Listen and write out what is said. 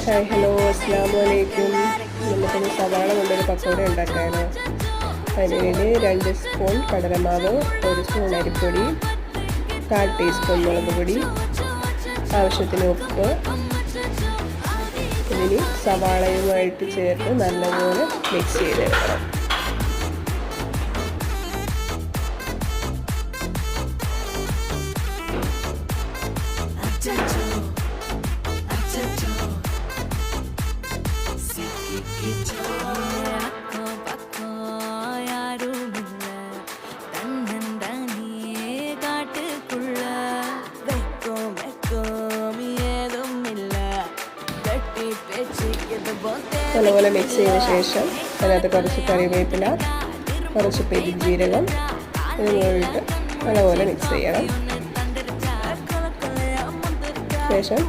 Hi hello അസ്സലാമു അലൈക്കും. നമുക്കൊന്ന് സവാള കൊണ്ടൊരു പക്കോട ഉണ്ടാക്കാണ്. അതിനുവേണ്ടി 2 സ്പൂൺ കടലമാവ്, 1 സ്പൂൺ അരിപ്പൊടി, 1/4 ടീസ്പൂൺ മുളക് പൊടി, ആവശ്യത്തിന് ഉപ്പ്. ഇതിന് സവാളയുമായിട്ട് ചേർത്ത് നല്ലപോലെ മിക്സ് ചെയ്തെടുക്കണം. നല്ലപോലെ മിക്സ് ചെയ്ത ശേഷം അതിനകത്ത് കുറച്ച് കറിവേപ്പില, കുറച്ച് പെരുംജീരകം എന്നിവയിട്ട് നല്ലപോലെ മിക്സ് ചെയ്യണം. ശേഷം